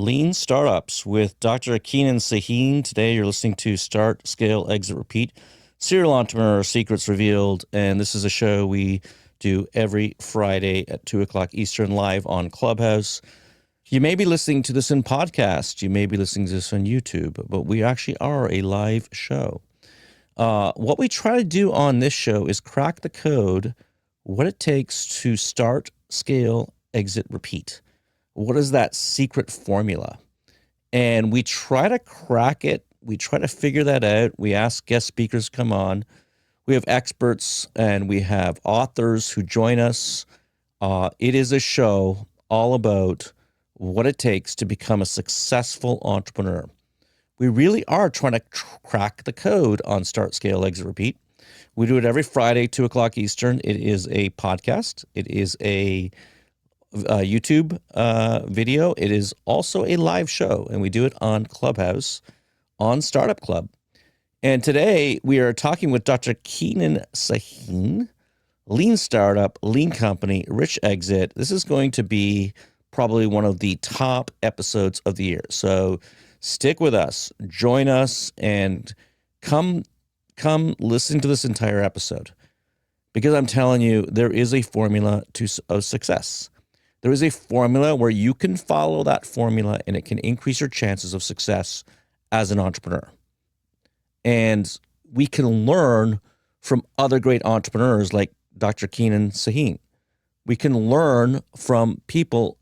Lean Startups with Dr. Kenan Sahin. Today, you're listening to Start, Scale, Exit, Repeat, Serial Entrepreneur Secrets Revealed. And this is a show we do every Friday at 2 o'clock Eastern live on Clubhouse. You may be listening to this in podcast. You may be listening to this on YouTube, but we actually are a live show. What we try to do on this show is crack the code, what it takes to start, scale, exit, repeat. What is that secret formula? And we try to crack it. We try to figure that out. We ask guest speakers to come on. We have experts and we have authors who join us. It is a show all about what it takes to become a successful entrepreneur. We really are trying to crack the code on Start, Scale, Exit, Repeat. We do it every Friday, 2 o'clock Eastern. It is a podcast. It is a YouTube video. It is also a live show, and we do it on Clubhouse on Startup Club. And today we are talking with Dr. Kenan Sahin, Lean Startup, Lean Company, Rich Exit. This is going to be probably one of the top episodes of the year. So stick with us, join us, and come listen to this entire episode. Because I'm telling you, there is a formula of success. There is a formula where you can follow that formula and it can increase your chances of success as an entrepreneur. And we can learn from other great entrepreneurs like Dr. Kenan Sahin. We can learn from people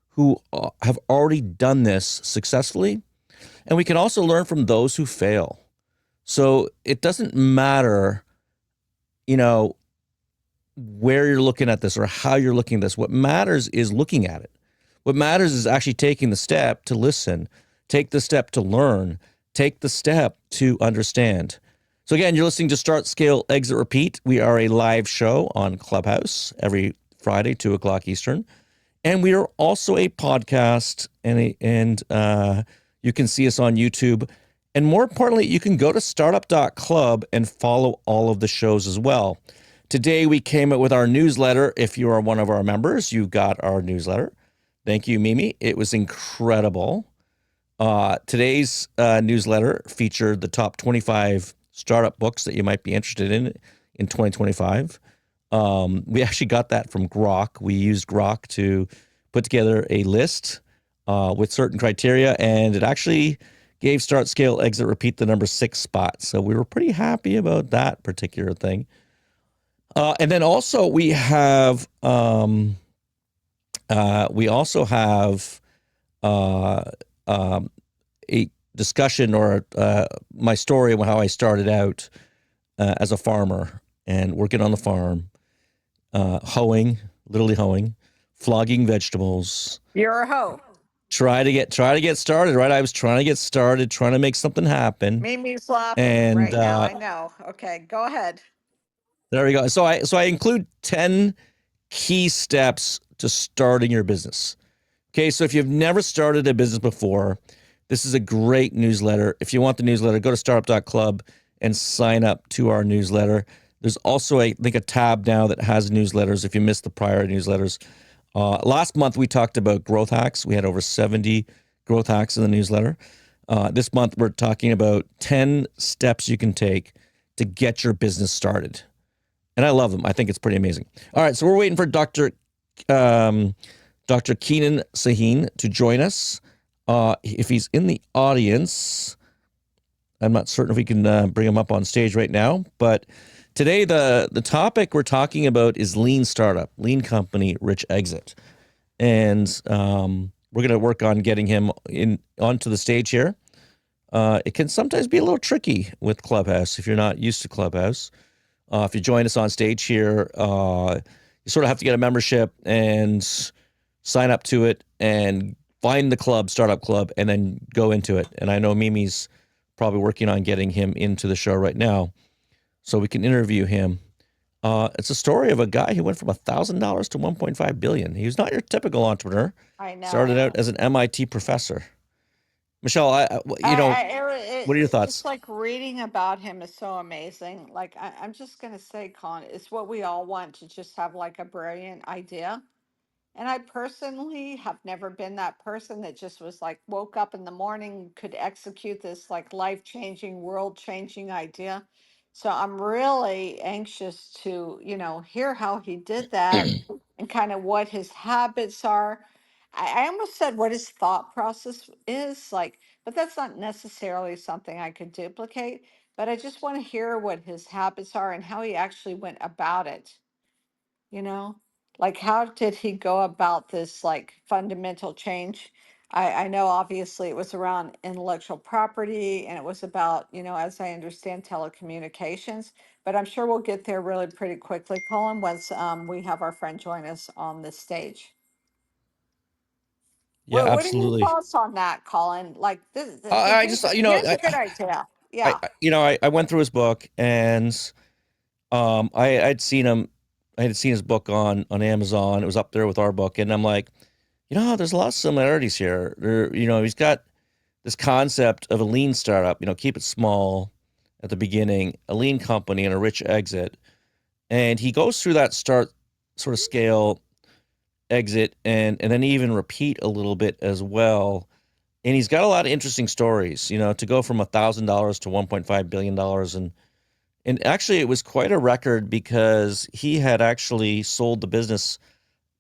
who have already done this successfully. And we can also learn from those who fail. So it doesn't matter, where you're looking at this or how you're looking at this. What matters is looking at it. What matters is actually taking the step to listen, take the step to learn, take the step to understand. So again, you're listening to Start, Scale, Exit, Repeat. We are a live show on Clubhouse every Friday, 2 o'clock Eastern. And we are also a podcast, and you can see us on YouTube. And more importantly, you can go to startup.club and follow all of the shows as well. Today, we came out with our newsletter. If you are one of our members, you got our newsletter. Thank you, Mimi. It was incredible. Today's newsletter featured the top 25 startup books that you might be interested in 2025. We actually got that from Grok. We used Grok to put together a list with certain criteria, and it actually gave Start, Scale, Exit, Repeat the number 6 spot. So we were pretty happy about that particular thing. And then also we have a discussion or my story of how I started out as a farmer and working on the farm, literally hoeing, flogging vegetables. You're a hoe. Try to get started, right? I was trying to get started, trying to make something happen. Mimi's laughing And right now. I know. Okay, go ahead. There we go. So I include 10 key steps to starting your business. Okay, so if you've never started a business before, this is a great newsletter. If you want the newsletter, go to startup.club and sign up to our newsletter. There's also, I think, a tab now that has newsletters if you missed the prior newsletters. Last month, we talked about growth hacks. We had over 70 growth hacks in the newsletter. This month, we're talking about 10 steps you can take to get your business started. And I love them. I think it's pretty amazing. All right, so we're waiting for Dr. Kenan Sahin to join us. If he's in the audience, I'm not certain if we can bring him up on stage right now. But today, the topic we're talking about is Lean Startup, Lean Company, Rich Exit. And we're going to work on getting him onto the stage here. It can sometimes be a little tricky with Clubhouse if you're not used to Clubhouse. If you join us on stage here, you sort of have to get a membership and sign up to it and find the club, Startup Club, and then go into it. And I know Mimi's probably working on getting him into the show right now so we can interview him. It's a story of a guy who went from $1,000 to $1.5 billion. He was not your typical entrepreneur. I know. Started out as an MIT professor. Michelle, what are your thoughts? Just like reading about him is so amazing. Like I'm just gonna say, Con, it's what we all want to just have like a brilliant idea And I personally have never been that person that just was like woke up in the morning, could execute this like life changing, world changing idea. So I'm really anxious to, hear how he did that and kind of what his habits are. I almost said what his thought process is like, but that's not necessarily something I could duplicate. But I just want to hear what his habits are and how he actually went about it you know like how did he go about this like fundamental change? I know obviously it was around intellectual property and it was about, as I understand, telecommunications, but I'm sure we'll get there really pretty quickly, Colin, once we have our friend join us on the stage. Yeah, What are your absolutely. thoughts on that, Colin? Like this, I here's just, here's a good idea. Yeah. I went through his book, and I'd seen him. I had seen his book on Amazon. It was up there with our book, and I'm like, there's a lot of similarities here. He's got this concept of a lean startup. Keep it small at the beginning, a lean company, and a rich exit. And he goes through that start, sort of scale, exit, and then even repeat a little bit as well. And he's got a lot of interesting stories. To go from $1,000 to $1.5 billion, and actually it was quite a record because he had actually sold the business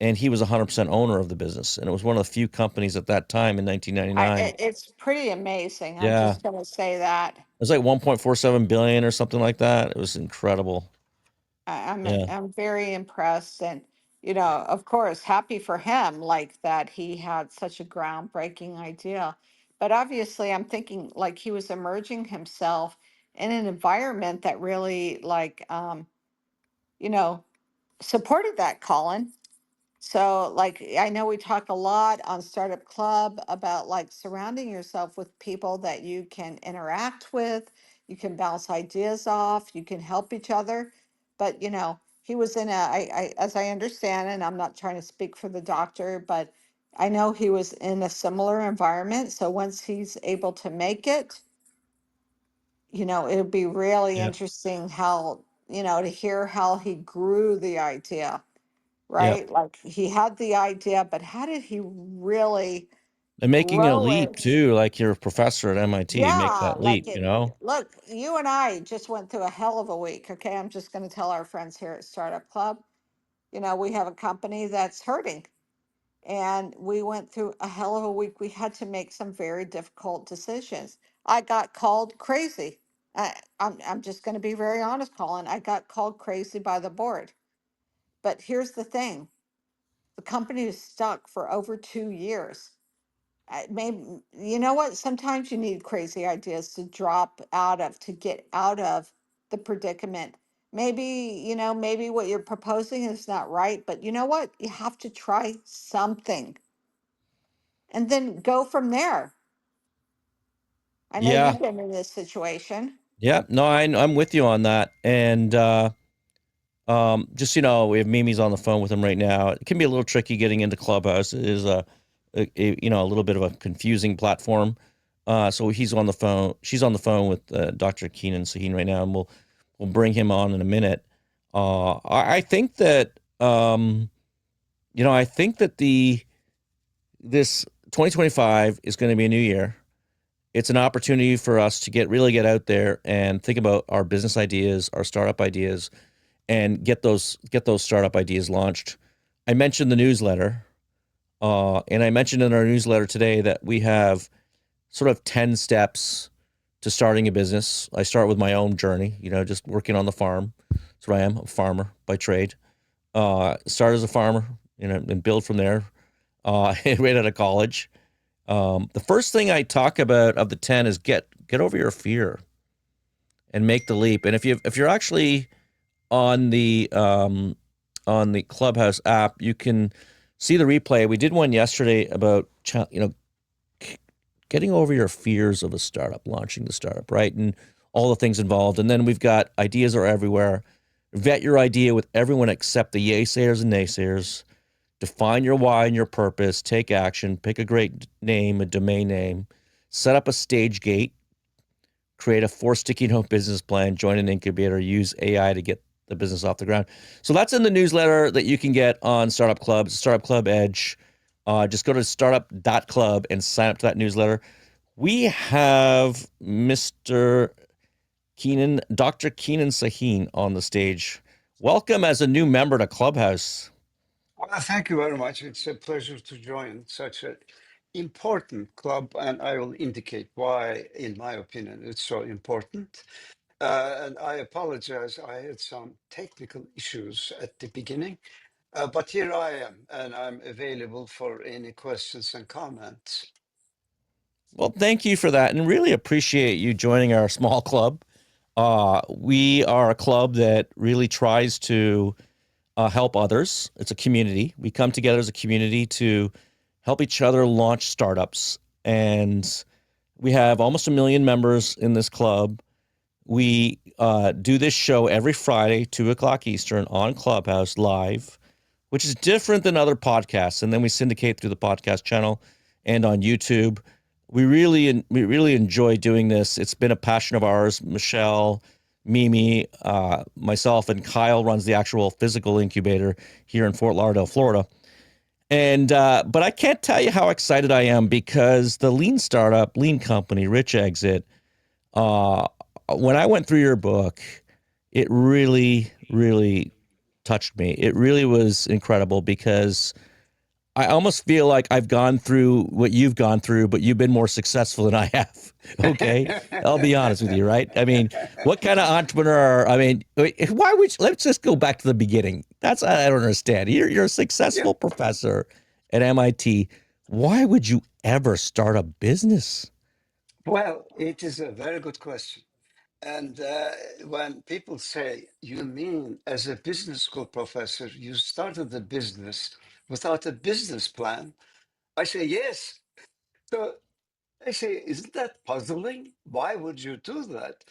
and he was 100% owner of the business, and it was one of the few companies at that time in 1999. It's pretty amazing. I'm Yeah, just going to say that. it was like 1.47 billion or something like that. It was incredible. Yeah, I'm very impressed and of course happy for him like that he had such a groundbreaking idea. But obviously I'm thinking like he was emerging himself in an environment that really like you know supported that, Colin. So, like, I know we talk a lot on Startup Club about like surrounding yourself with people that you can interact with, you can bounce ideas off, you can help each other. But, he was in as I understand, and I'm not trying to speak for the doctor, but I know he was in a similar environment. So once he's able to make it, it'll be really yeah, interesting how, to hear how he grew the idea, yeah. right? Like he had the idea, but how did he really And making a grow leap it? too, like you're a professor at MIT, make Yeah, that like leap. it. Look, you and I just went through a hell of a week. Okay, I'm just going to tell our friends here at Startup Club. We have a company that's hurting, and we went through a hell of a week. We had to make some very difficult decisions. I got called crazy. I'm just going to be very honest, Colin. I got called crazy by the board. But here's the thing: the company is stuck for over 2 years. Maybe you know what? Sometimes you need crazy ideas to drop out of to get out of the predicament. Maybe maybe what you're proposing is not right, but you know what? You have to try something and then go from there. I know Yeah, you've been in this situation. yeah. No, I'm with you on that. And just we have Mimi's on the phone with him right now. It can be a little tricky getting into Clubhouse. It is a little bit of a confusing platform. So he's on the phone. She's on the phone with Dr. Kenan Sahin right now, and we'll bring him on in a minute. I think that I think that the this 2025 is going to be a new year. It's an opportunity for us to really get out there and think about our business ideas, our startup ideas, and get those startup ideas launched. I mentioned the newsletter, and I mentioned in our newsletter today that we have sort of 10 steps to starting a business. I start with my own journey, just working on the farm. That's what I am, a farmer by trade. Start as a farmer, and build from there. Right out of college. The first thing I talk about of the 10 is get over your fear and make the leap. And if you're actually on the Clubhouse app, you can see the replay. We did one yesterday about getting over your fears of a startup, launching the startup, right, and all the things involved. And then we've got ideas are everywhere. Vet your idea with everyone except the yaysayers and naysayers. Define your why and your purpose. Take action. Pick a great name, a domain name. Set up a stage gate. Create a 4 sticky note business plan. Join an incubator. Use AI to get the business off the ground. So that's in the newsletter that you can get on Startup Club, Startup Club Edge. Just go to startup.club and sign up to that newsletter. We have Dr. Kenan Sahin on the stage. Welcome as a new member to Clubhouse. Well, thank you very much. It's a pleasure to join such an important club, and I will indicate why, in my opinion, it's so important. And I apologize, I had some technical issues at the beginning, but here I am, and I'm available for any questions and comments. Well, thank you for that, and really appreciate you joining our small club. We are a club that really tries to help others. It's a community. We come together as a community to help each other launch startups. And we have almost 1 million members in this club. We do this show every Friday, 2 o'clock Eastern on Clubhouse live, which is different than other podcasts. And then we syndicate through the podcast channel and on YouTube. We really enjoy doing this. It's been a passion of ours. Michelle, Mimi, myself, and Kyle runs the actual physical incubator here in Fort Lauderdale, Florida. And but I can't tell you how excited I am because the lean startup, lean company, Rich Exit. When I went through your book, it really touched me. It really was incredible because I almost feel like I've gone through what you've gone through, but you've been more successful than I have. Okay. I'll be honest with you, right? I mean, what kind of entrepreneur? I mean, why would you, let's just go back to the beginning. That's, I don't understand. You're a Yeah, successful professor at MIT. Why would you ever start a business? well, it is a very good question. And when people say, you mean as a business school professor, you started a business without a business plan? I say, yes. So I say, isn't that puzzling? Why would you do that?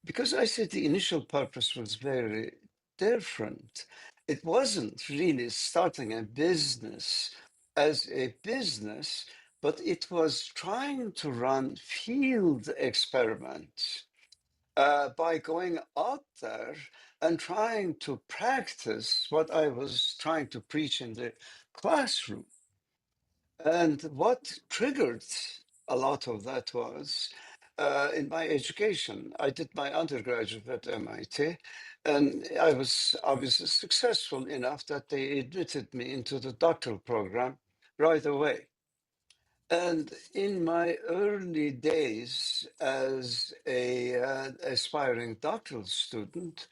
Because I said the initial purpose was very different. It wasn't really starting a business as a business, but it was trying to run field experiments by going out there and trying to practice what I was trying to preach in the classroom. And what triggered a lot of that was in my education. I did my undergraduate at MIT, and I was obviously successful enough that they admitted me into the doctoral program right away. And in my early days as a aspiring doctoral student,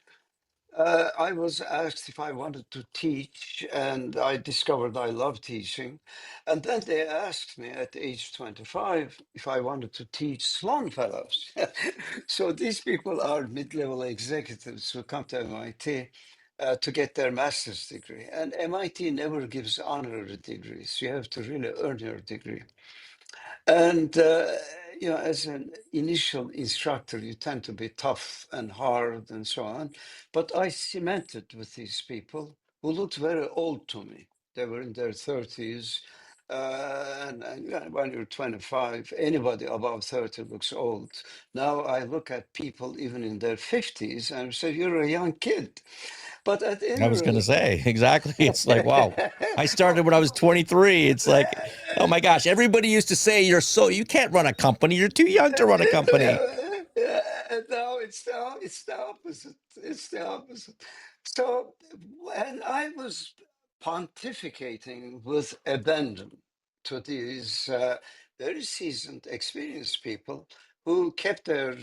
I was asked if I wanted to teach, and I discovered I love teaching. And then they asked me at age 25 if I wanted to teach Sloan Fellows. So these people are mid-level executives who come to MIT to get their master's degree. And MIT never gives honorary degrees. You have to really earn your degree. And as an initial instructor, you tend to be tough and hard and so on. But I cemented with these people who looked very old to me. They were in their 30s. And when you're 25, anybody above 30 looks old. Now I look at people even in their 50s and say, you're a young kid. But at I any was going to rate, say, exactly. It's like, wow, I started when I was 23. It's like, oh my gosh, everybody used to say you can't run a company. You're too young to run a company. No, it's the opposite. It's the opposite. So when I was pontificating with abandon to these very seasoned, experienced people who kept their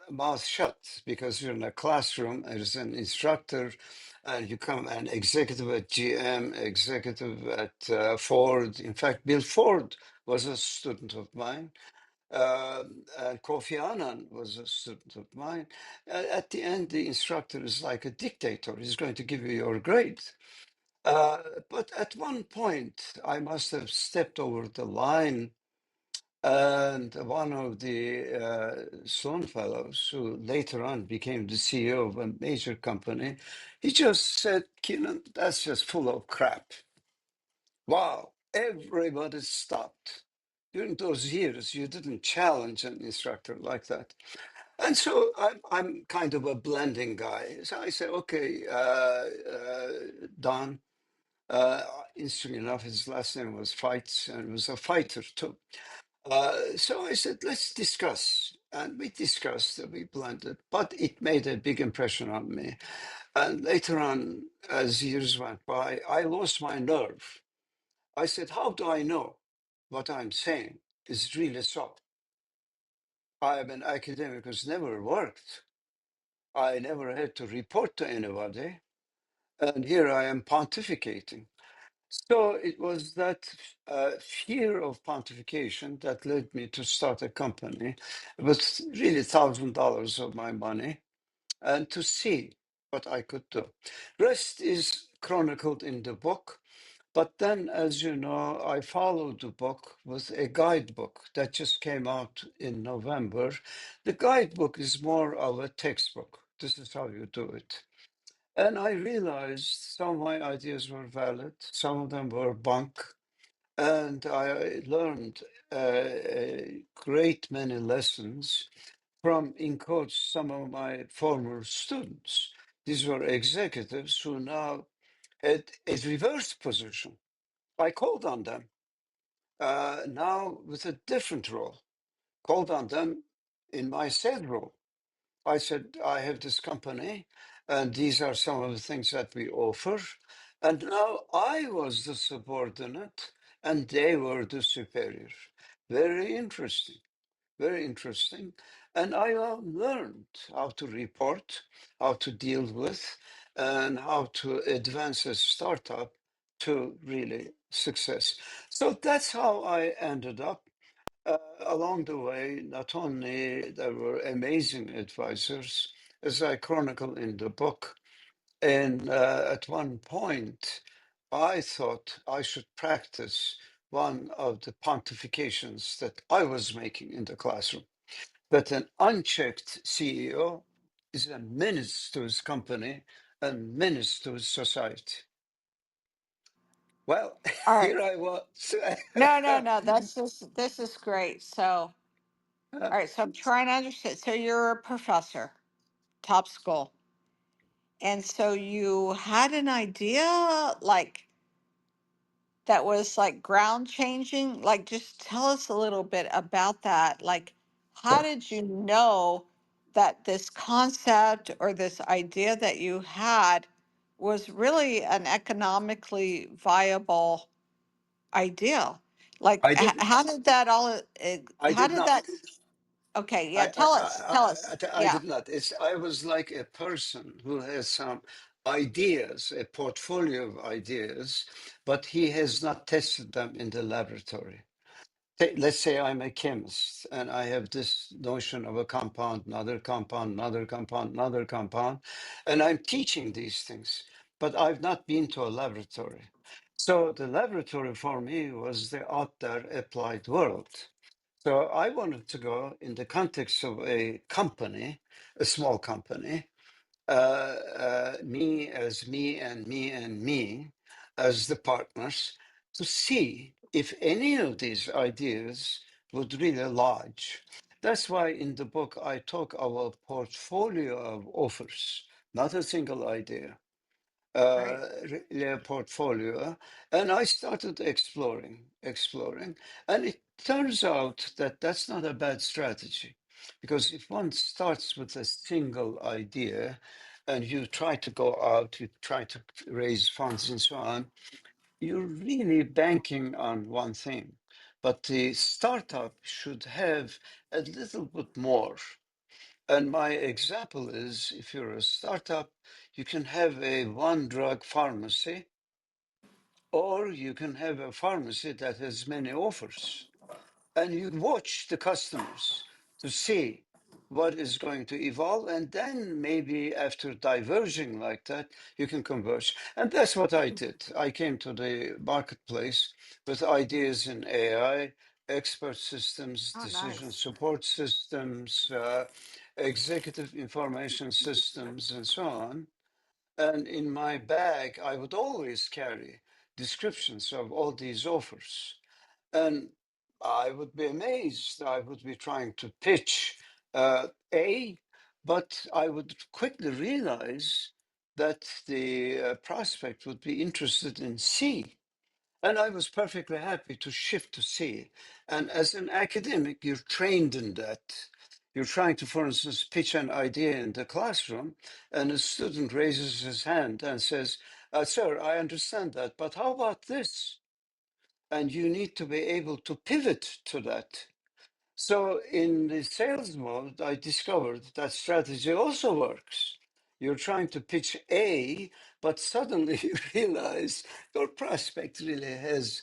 mouth shut because you're in a classroom as an instructor and you come an executive at GM, executive at Ford. In fact, Bill Ford was a student of mine. And Kofi Annan was a student of mine. At the end, the instructor is like a dictator. He's going to give you your grade. But at one point, I must have stepped over the line, and one of the Sloan Fellows, who later on became the CEO of a major company, he just said, Kenan, that's just full of crap. Wow, everybody stopped. During those years, you didn't challenge an instructor like that. And so I'm kind of a blending guy. So I said, okay, Don, uh, interesting enough, his last name was Fights and was a fighter too. So I said, let's discuss. And we discussed, we blended, but it made a big impression on me. And later on, as years went by, I lost my nerve. I said, how do I know what I'm saying is really so? I am an academic who's never worked. I never had to report to anybody. And here I am pontificating. So it was that fear of pontification that led me to start a company with really $1,000 of my money and to see what I could do. Rest is chronicled in the book. But then, as you know, I followed the book with a guidebook that just came out in November. The guidebook is more of a textbook. This is how you do it. And I realized some of my ideas were valid, some of them were bunk. And I learned a great many lessons from, in quotes, some of my former students. These were executives who now had a reverse position. I called on them now with a different role, called on them in my said role. I said, I have this company, and these are some of the things that we offer. And now I was the subordinate, and they were the superior. Very interesting, very interesting. And I learned how to report, how to deal with, and how to advance a startup to really success. So that's how I ended up. Along the way, not only there were amazing advisors, as I chronicle in the book, and at one point, I thought I should practice one of the pontifications that I was making in the classroom, that an unchecked CEO is a menace to his company and menace to his society. Well, All right. here I was. No, no, no. This is great. So, all right. So I'm trying to understand. So you're a professor, top school, and so you had an idea like that was like ground changing. Like, just tell us a little bit about that. Like, how did you know that this concept or this idea that you had was really an economically viable idea? Like, I did. how did that all, I how did did not. that, okay, yeah, tell us, tell us. I Yeah. did not. I was like a person who has some ideas, a portfolio of ideas, but he has not tested them in the laboratory. Let's say I'm a chemist and I have this notion of a compound, another compound, another compound, another compound, and I'm teaching these things, but I've not been to a laboratory. So the laboratory for me was the out there applied world. So I wanted to go in the context of a company, a small company, me as me and me and me as the partners to see if any of these ideas would really lodge. That's why in the book I talk of a portfolio of offers, not a single idea, Right. their portfolio, and I started exploring, and it turns out that that's not a bad strategy, because if one starts with a single idea, and you try to go out, you try to raise funds and so on, you're really banking on one thing. But the startup should have a little bit more. And my example is if you're a startup, you can have a one drug pharmacy, or you can have a pharmacy that has many offers. And you watch the customers to see what is going to evolve. And then maybe after diverging like that, you can converge. And that's what I did. I came to the marketplace with ideas in AI, expert systems, Oh, decision nice. support systems, executive information systems, and so on. And in my bag, I would always carry descriptions of all these offers. And I would be amazed. I would be trying to pitch A, but I would quickly realize that the prospect would be interested in C. And I was perfectly happy to shift to C. And as an academic, you're trained in that. You're trying to, for instance, pitch an idea in the classroom, and a student raises his hand and says, Sir, I understand that, but how about this? And you need to be able to pivot to that. So in the sales mode, I discovered that strategy also works. You're trying to pitch A, but suddenly you realize your prospect really has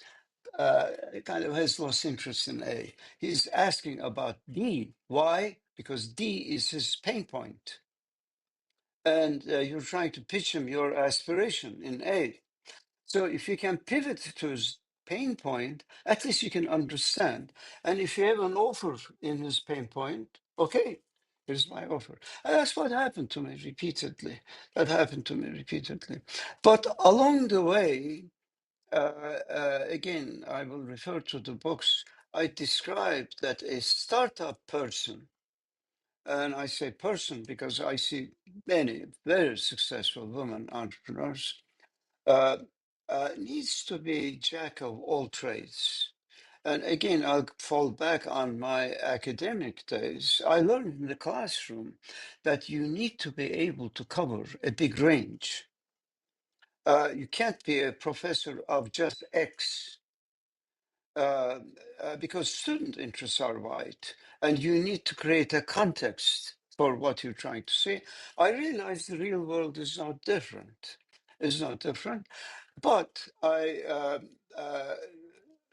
kind of has lost interest in A. He's asking about D. Why? Because D is his pain point. And you're trying to pitch him your aspiration in A. So if you can pivot to his pain point, at least you can understand. And if you have an offer in his pain point, okay, here's my offer. And that's what happened to me repeatedly. That happened to me repeatedly. But along the way, again, I will refer to the books. I described that a startup person, and I say person because I see many very successful women entrepreneurs, uh, needs to be jack of all trades. And again, I'll fall back on my academic days. I learned in the classroom that you need to be able to cover a big range. You can't be a professor of just X uh, because student interests are wide, and you need to create a context for what you're trying to say. I realize the real world is not different. It's not different, but I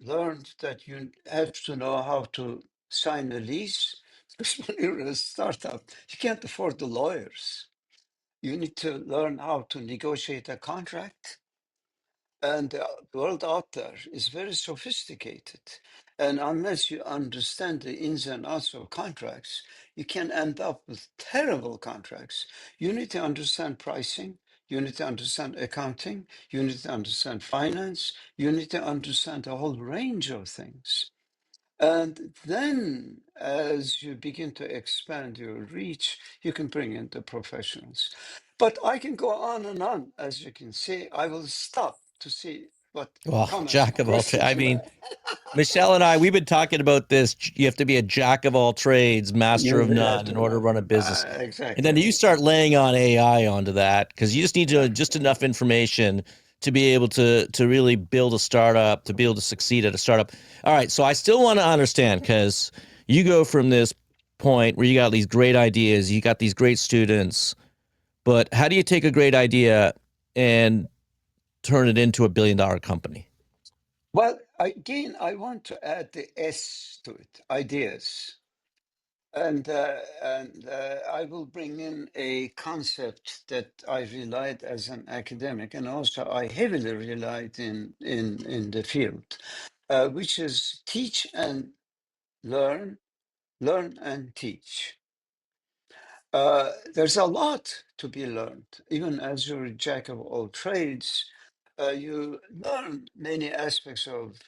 learned that you have to know how to sign a lease. Because when you're a startup, you can't afford the lawyers. You need to learn how to negotiate a contract, and the world out there is very sophisticated. And unless you understand the ins and outs of contracts, you can end up with terrible contracts. You need to understand pricing. You need to understand accounting. You need to understand finance. You need to understand a whole range of things. And then, as you begin to expand your reach, you can bring in the professionals. But I can go on and on. As you can see, I will stop to see what Well, comments jack or of all trades. questions I you mean, have. Michelle and I, we've been talking about this. You have to be a jack of all trades, master You of really have none in to order to know. run a business. And then Exactly. you start laying on AI onto that because you just need to Yeah. just enough information to be able to really build a startup, to be able to succeed at a startup. All right, so I still want to understand because you go from this point where you got these great ideas, you got these great students, but how do you take a great idea and turn it into $1 billion company? Well, again, I want to add the S to it, ideas. And I will bring in a concept that I relied as an academic, and also I heavily relied in the field, which is teach and learn, learn and teach. There's a lot to be learned. Even as you're a jack of all trades, you learn many aspects of,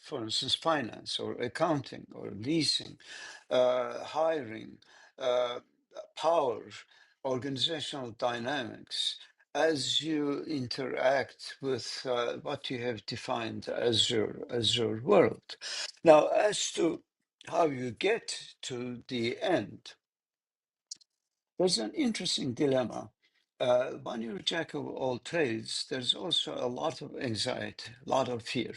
for instance, finance or accounting or leasing, hiring, uh, power, organizational dynamics, as you interact with what you have defined as your world. Now, as to how you get to the end, there's an interesting dilemma. When you're a jack of all trades, there's also a lot of anxiety, a lot of fear.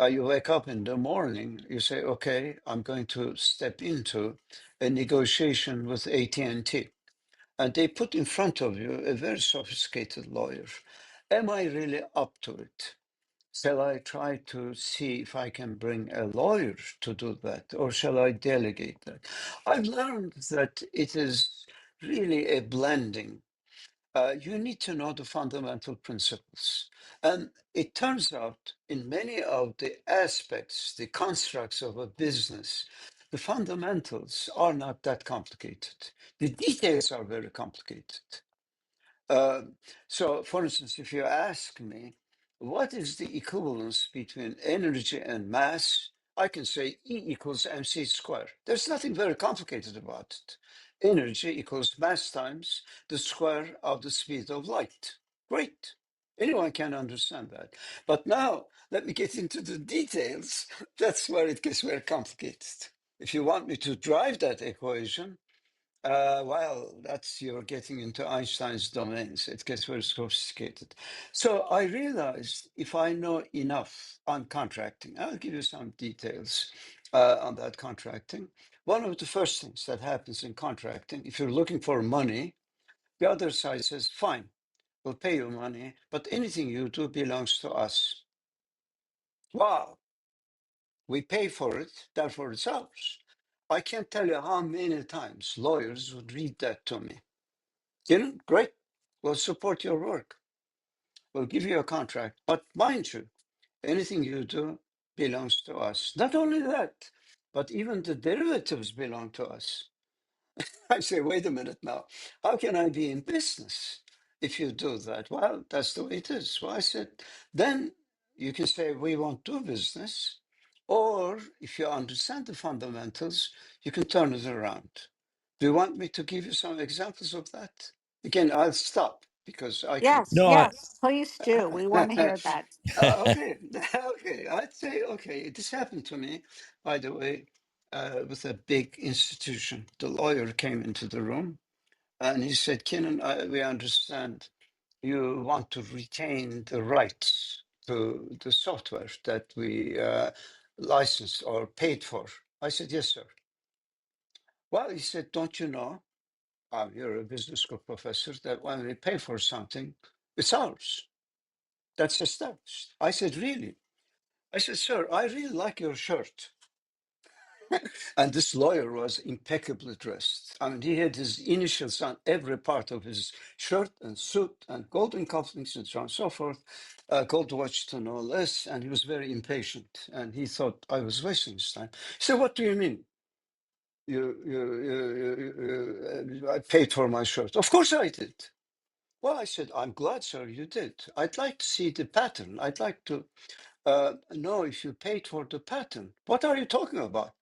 You wake up in the morning, you say, okay, I'm going to step into a negotiation with AT&T. And they put in front of you a very sophisticated lawyer. Am I really up to it? Shall I try to see if I can bring a lawyer to do that, or shall I delegate that? I've learned that it is really a blending. You need to know the fundamental principles. And it turns out in many of the aspects, the constructs of a business, the fundamentals are not that complicated. The details are very complicated. Uh, so, for instance, if you ask me, what is the equivalence between energy and mass? I can say E equals mc square. There's nothing very complicated about it. Energy equals mass times the square of the speed of light. Great. Anyone can understand that. But now let me get into the details. That's where it gets very complicated. If you want me to drive that equation, well, that's you're getting into Einstein's domains. It gets very sophisticated. So I realized if I know enough on contracting, I'll give you some details on that contracting. One of the first things that happens in contracting, if you're looking for money, the other side says, fine, we'll pay you money, but anything you do belongs to us. Wow, we pay for it, therefore it's ours. I can't tell you how many times lawyers would read that to me. You know, great. We'll support your work. We'll give you a contract. But mind you, anything you do belongs to us. Not only that, but even the derivatives belong to us. I say, wait a minute now. How can I be in business if you do that? Well, that's the way it is. Well, I said, then you can say, we won't do business. Or if you understand the fundamentals, you can turn it around. Do you want me to give you some examples of that? Again, I'll stop because I can. Yes, No, I yes, please do. We want to hear that. Okay, okay. I'd say, okay, this happened to me, by the way, with a big institution. The lawyer came into the room and he said, Kenan, we understand you want to retain the rights to the software that we licensed or paid for. I said, yes, sir. Well, he said, don't you know, you're a business school professor, that when we pay for something, it's ours. That's established. I said, really? I said, sir, I really like your shirt. And this lawyer was impeccably dressed. I mean, he had his initials on every part of his shirt and suit and golden cufflinks and so on and so forth, gold watch to no less. And he was very impatient. And he thought I was wasting his time. He said, what do you mean? I paid for my shirt. Of course I did. Well, I said, I'm glad, sir, you did. I'd like to see the pattern. I'd like to know if you paid for the pattern. What are you talking about?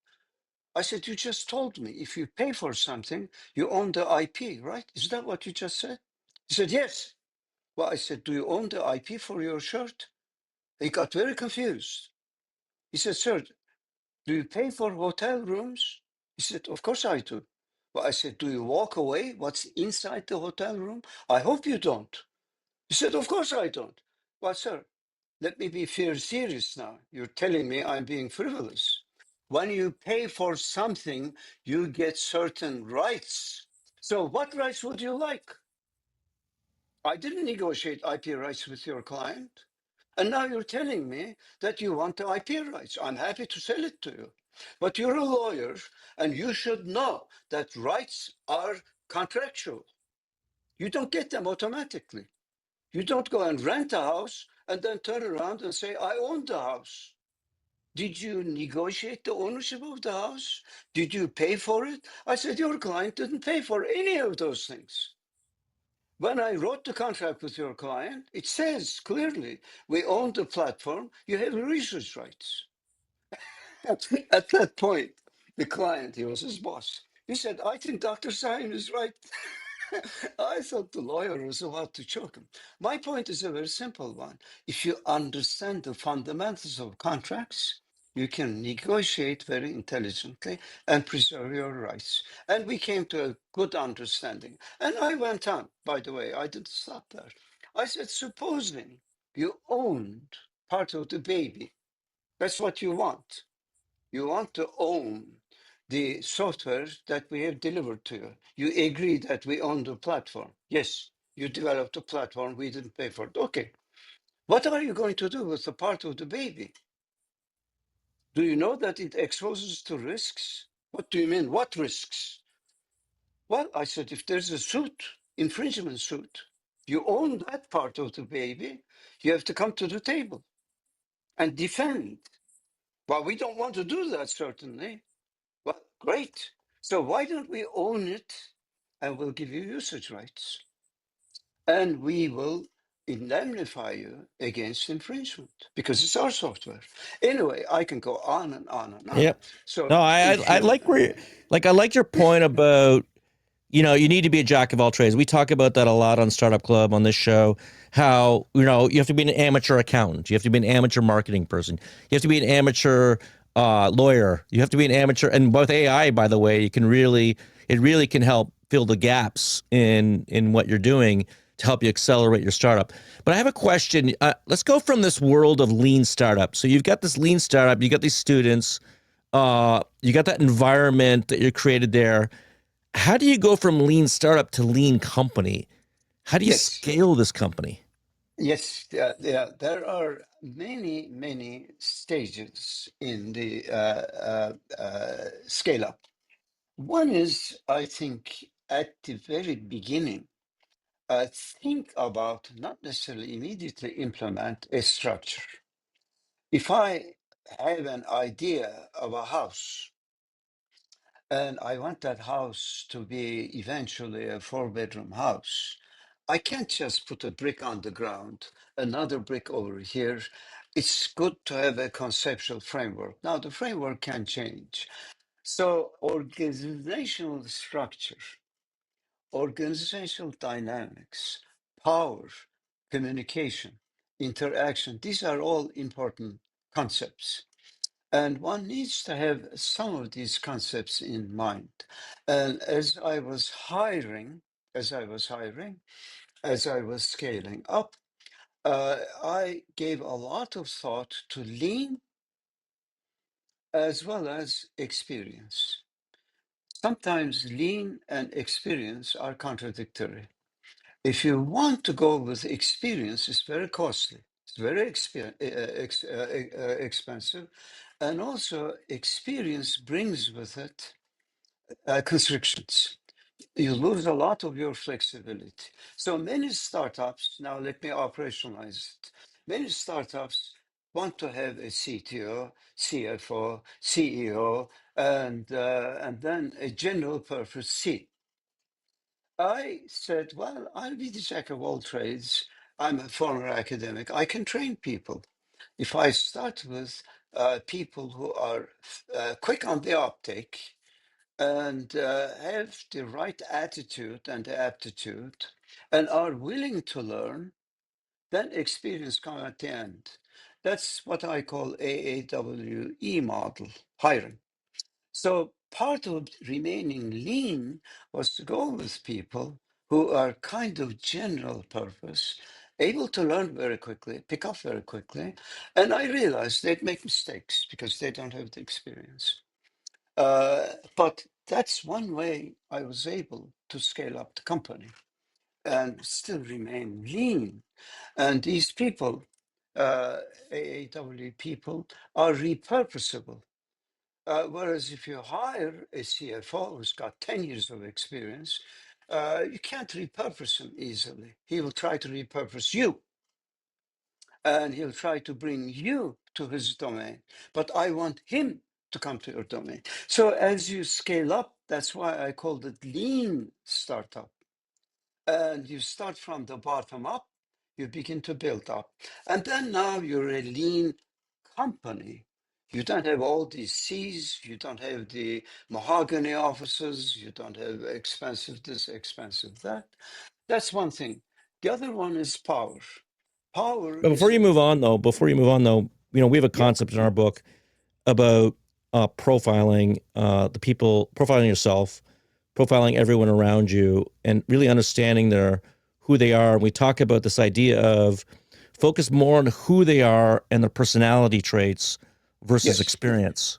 I said, you just told me if you pay for something, you own the IP, right? Is that what you just said? He said, yes. Well, I said, do you own the IP for your shirt? He got very confused. He said, sir, do you pay for hotel rooms? He said, of course I do. Well, I said, do you walk away? What's inside the hotel room? I hope you don't. He said, of course I don't. Well, sir, let me be fair serious now. You're telling me I'm being frivolous. When you pay for something, you get certain rights. So what rights would you like? I didn't negotiate IP rights with your client. And now you're telling me that you want the IP rights. I'm happy to sell it to you. But you're a lawyer and you should know that rights are contractual. You don't get them automatically. You don't go and rent a house and then turn around and say, I own the house. Did you negotiate the ownership of the house? Did you pay for it? I said, your client didn't pay for any of those things. When I wrote the contract with your client, it says clearly, we own the platform, you have research rights. At that point, the client, he was his boss, he said, I think Dr. Sahin is right. I thought the lawyer was about to choke him. My point is a very simple one. If you understand the fundamentals of contracts, you can negotiate very intelligently and preserve your rights. And we came to a good understanding. And I went on, by the way, I didn't stop there. I said, supposing you owned part of the baby, that's what you want. You want to own the software that we have delivered to you. You agree that we own the platform. Yes, you developed the platform, we didn't pay for it. Okay. What are you going to do with the part of the baby? Do you know that it exposes to risks? What do you mean? What risks? Well, I said, if there's a suit, infringement suit, you own that part of the baby, you have to come to the table and defend. Well, we don't want to do that, certainly. Well, great. So why don't we own it and we'll give you usage rights? And we will indemnify you against infringement because it's our software. Anyway, I can go on and on and on. Yep. So No, if I you, like I like your point about, you need to be a jack of all trades. We talk about that a lot on Startup Club on this show, how, you have to be an amateur accountant. You have to be an amateur marketing person. You have to be an amateur lawyer. You have to be an amateur. And with AI, by the way, it really can help fill the gaps in what you're doing to help you accelerate your startup. But I have a question. Let's go from this world of lean startup. So you've got this lean startup, you got these students, you got that environment that you created there. How do you go from lean startup to lean company? How do you yes, scale this company? yes, there are many, many stages in the scale up. One is, I think, at the very beginning, think about not necessarily immediately implement a structure. If I have an idea of a house and I want that house to be eventually a 4-bedroom house, I can't just put a brick on the ground, another brick over here. It's good to have a conceptual framework. Now, the framework can change. So, organizational structure, organizational dynamics, power, communication, interaction, these are all important concepts. And one needs to have some of these concepts in mind. And as I was scaling up, I gave a lot of thought to lean as well as experience. Sometimes lean and experience are contradictory. If you want to go with experience, it's very costly. It's very expensive. And also, experience brings with it constrictions. You lose a lot of your flexibility. So many startups, now let me operationalize it. Many startups want to have a CTO, CFO, CEO, and then a general purpose C. I said, well, I'll be the jack of all trades. I'm a former academic. I can train people. If I start with people who are quick on the uptake and have the right attitude and aptitude and are willing to learn, then experience comes at the end. That's what I call AAWE model, hiring. So part of remaining lean was to go with people who are kind of general purpose, able to learn very quickly, pick up very quickly. And I realized they'd make mistakes because they don't have the experience. But that's one way I was able to scale up the company and still remain lean. And these people, AAW people, are repurposable. Whereas if you hire a CFO who's got 10 years of experience, you can't repurpose him easily. He will try to repurpose you and he'll try to bring you to his domain. But I want him to come to your domain. So as you scale up, that's why I called it lean startup. And you start from the bottom up, you begin to build up. And then now you're a lean company. You don't have all these C's, you don't have the mahogany offices, you don't have expensive this, expensive that. That's one thing. The other one is power. Power But is, we have a yeah, concept in our book about profiling the people, profiling yourself, profiling everyone around you, and really understanding who they are. And we talk about this idea of focus more on who they are and their personality traits versus yes, experience.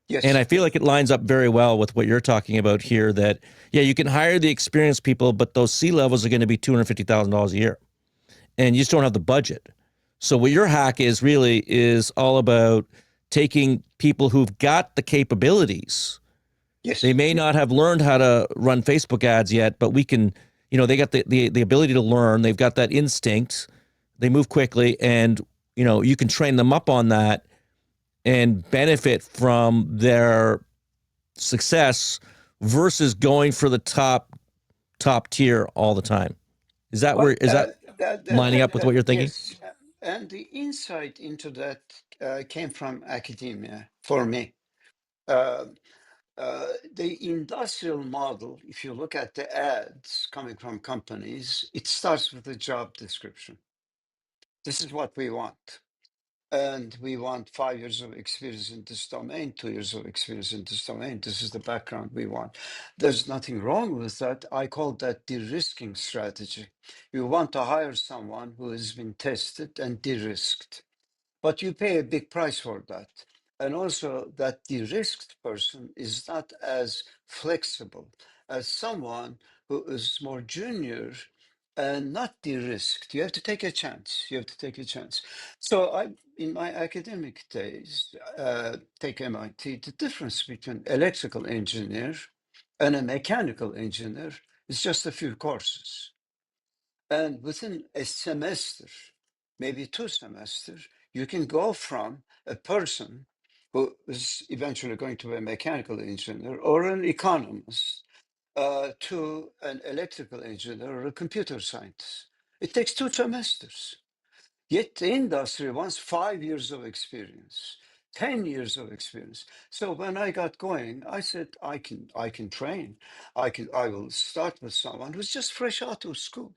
And I yes, feel like it lines up very well with what you're talking about here, that, yeah, you can hire the experienced people, but those C levels are going to be $250,000 a year and you just don't have the budget. So what your hack is really is all about taking people who've got the capabilities. They yes. may not have learned how to run Facebook ads yet, but we can, they got the ability to learn. They've got that instinct. They move quickly, and you can train them up on that and benefit from their success versus going for the top tier all the time. Is that Well, where is that? lining up with what you're thinking? Yes, and the insight into that came from academia for me. Uh, the industrial model, if you look at the ads coming from companies, it starts with the job description. This is what we want. And we want 5 years of experience in this domain, 2 years of experience in this domain. This is the background we want. There's nothing wrong with that. I call that de-risking strategy. You want to hire someone who has been tested and de-risked, but you pay a big price for that. And also that de-risked person is not as flexible as someone who is more junior and not de-risked. You have to take a chance. You have to take a chance. So I, in my academic days, take MIT, the difference between electrical engineer and a mechanical engineer is just a few courses. And within a semester, maybe 2 semesters, you can go from a person who is eventually going to be a mechanical engineer or an economist to an electrical engineer or a computer scientist. It takes 2 semesters. Yet the industry wants 5 years of experience, 10 years of experience. So when I got going, I said, I can train. I will start with someone who's just fresh out of school.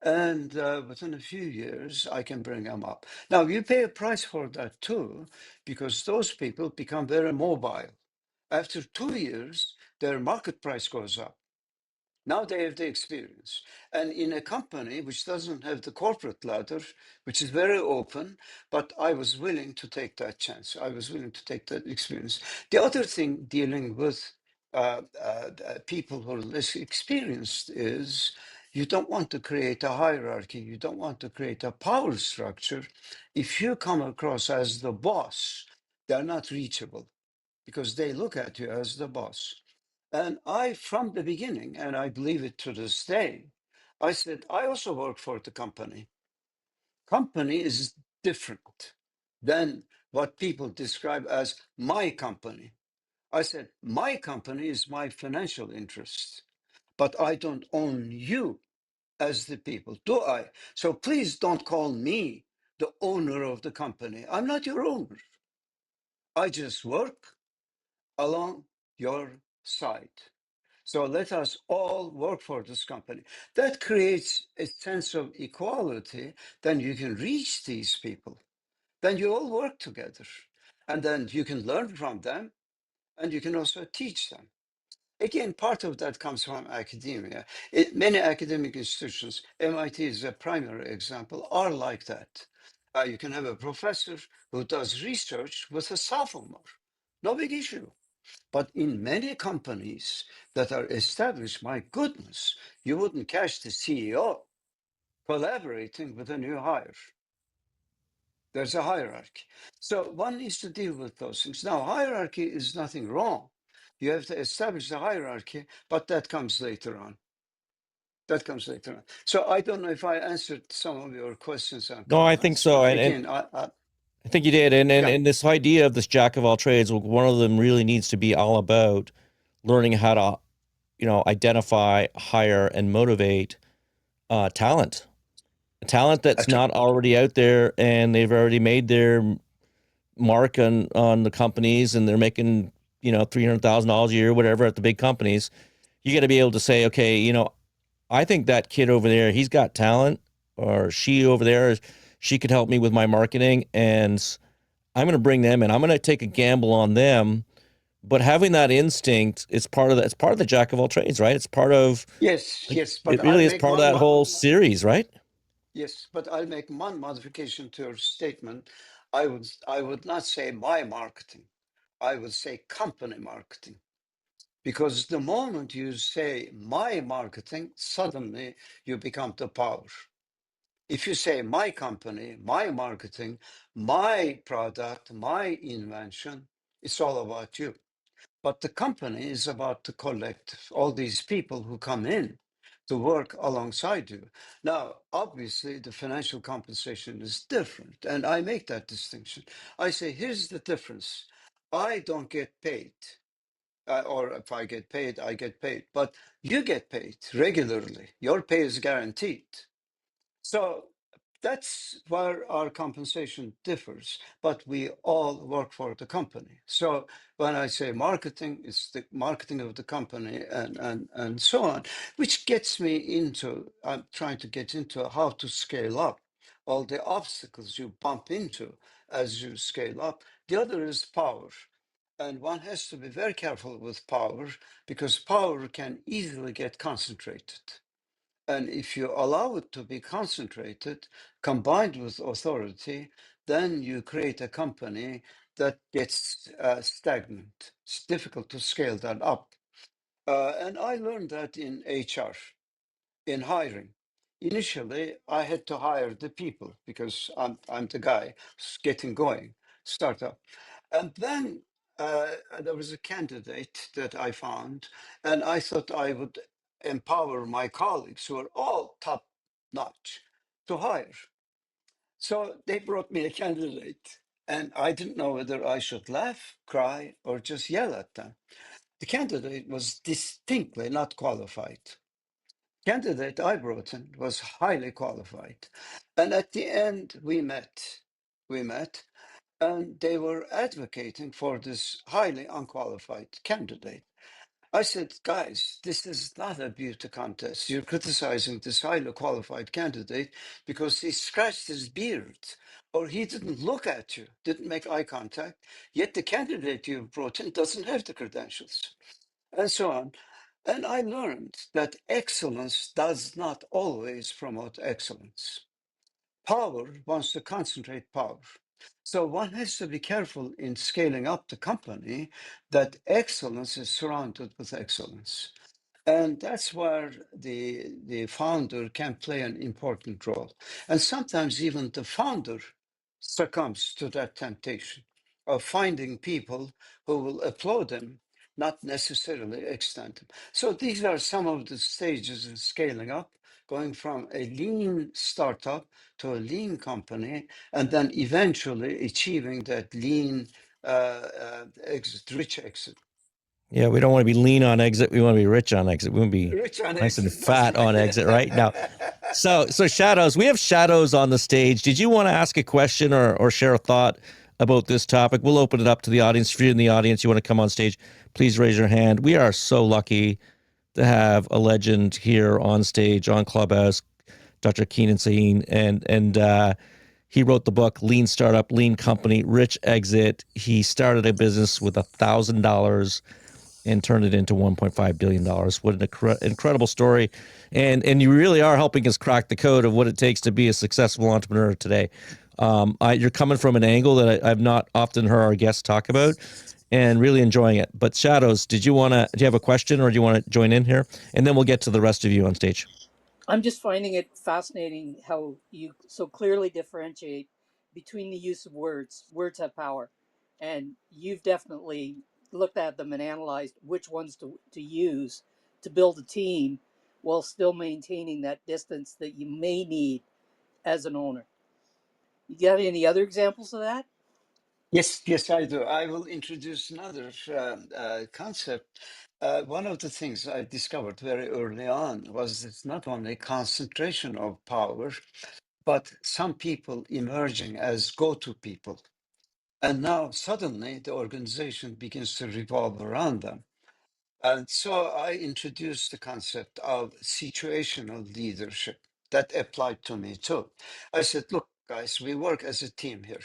And within a few years, I can bring them up. Now, you pay a price for that too, because those people become very mobile. After 2 years, their market price goes up. Now they have the experience. And in a company which doesn't have the corporate ladder, which is very open, but I was willing to take that chance. I was willing to take that experience. The other thing dealing with people who are less experienced is you don't want to create a hierarchy. You don't want to create a power structure. If you come across as the boss, they're not reachable because they look at you as the boss. And I, from the beginning, and I believe it to this day, I said, I also work for the company. Company is different than what people describe as my company. I said, my company is my financial interest, but I don't own you as the people, do I? So please don't call me the owner of the company. I'm not your owner. I just work along your side. So let us all work for this company. That creates a sense of equality. Then you can reach these people. Then you all work together. And then you can learn from them and you can also teach them. Again, part of that comes from academia. Many academic institutions, MIT is a primary example, are like that. You can have a professor who does research with a sophomore. No big issue. But in many companies that are established, my goodness, you wouldn't catch the CEO collaborating with a new hire. There's a hierarchy. So one needs to deal with those things. Now, hierarchy is nothing wrong. You have to establish the hierarchy, but that comes later on. That comes later on. So I don't know if I answered some of your questions and No, I think comments, so. but And again, I think you did. And, and, yeah, and this idea of this jack of all trades, one of them really needs to be all about learning how to, identify, hire, and motivate talent. Talent that's okay. not already out there and they've already made their mark on the companies and they're making, $300,000 a year, whatever, at the big companies. You got to be able to say, okay, I think that kid over there, he's got talent, or she over there, she could help me with my marketing, and I'm going to bring them in. I'm going to take a gamble on them. But having that instinct is part of that. It's part of the jack of all trades, right? It's part of, Yes, like, yes, it but I'll really is make part of that whole series, right? Yes, but I'll make one modification to your statement. I would not say my marketing. I would say company marketing. Because the moment you say my marketing, suddenly you become the power. If you say my company, my marketing, my product, my invention, it's all about you. But the company is about to collect all these people who come in to work alongside you. Now, obviously, the financial compensation is different, and I make that distinction. I say, here's the difference. I don't get paid, or if I get paid, I get paid, but you get paid regularly. Your pay is guaranteed. So that's where our compensation differs, but we all work for the company. So when I say marketing, it's the marketing of the company and so on, which gets me into, I'm trying to get into how to scale up all the obstacles you bump into as you scale up. The other is power. And one has to be very careful with power because power can easily get concentrated. And if you allow it to be concentrated, combined with authority, then you create a company that gets stagnant. It's difficult to scale that up. And I learned that in HR, in hiring. Initially, I had to hire the people because I'm the guy getting going, startup. And then there was a candidate that I found, and I thought I would empower my colleagues who are all top notch to hire. So they brought me a candidate, and I didn't know whether I should laugh, cry, or just yell at them. The candidate was distinctly not qualified. Candidate I brought in was highly qualified. And at the end, we met. We met, and they were advocating for this highly unqualified candidate. I said, guys, this is not a beauty contest. You're criticizing this highly qualified candidate because he scratched his beard or he didn't look at you, didn't make eye contact, yet the candidate you brought in doesn't have the credentials, and so on. And I learned that excellence does not always promote excellence. Power wants to concentrate power. So one has to be careful in scaling up the company that excellence is surrounded with excellence. And that's where the founder can play an important role. And sometimes even the founder succumbs to that temptation of finding people who will applaud them, not necessarily extend them. So these are some of the stages in scaling up, going from a lean startup to a lean company, and then eventually achieving that lean exit, rich exit. Yeah, we don't want to be lean on exit. We want to be rich on exit. We want to be Rich on nice and exit, that's fat right. on exit, right? Now, so Shadows, we have Shadows on the stage. Did you want to ask a question or share a thought about this topic? We'll open it up to the audience. If you're in the audience, you want to come on stage, please raise your hand. We are so lucky to have a legend here on stage on Clubhouse, Dr. Kenan Sahin, and he wrote the book Lean Startup, Lean Company, Rich Exit. He started a business with $1,000 and turned it into $1.5 billion. What an incredible story. And you really are helping us crack the code of what it takes to be a successful entrepreneur today. You're coming from an angle that I've not often heard our guests talk about and really enjoying it. But Shadows, do you have a question or do you want to join in here? And then we'll get to the rest of you on stage. I'm just finding it fascinating how you so clearly differentiate between the use of words. Words have power, and you've definitely looked at them and analyzed which ones to use to build a team while still maintaining that distance that you may need as an owner. You got any other examples of that? Yes, yes, I do. I will introduce another concept. One of the things I discovered very early on was it's not only concentration of power, but some people emerging as go-to people. And now suddenly the organization begins to revolve around them. And so I introduced the concept of situational leadership that applied to me too. I said, look, guys, we work as a team here.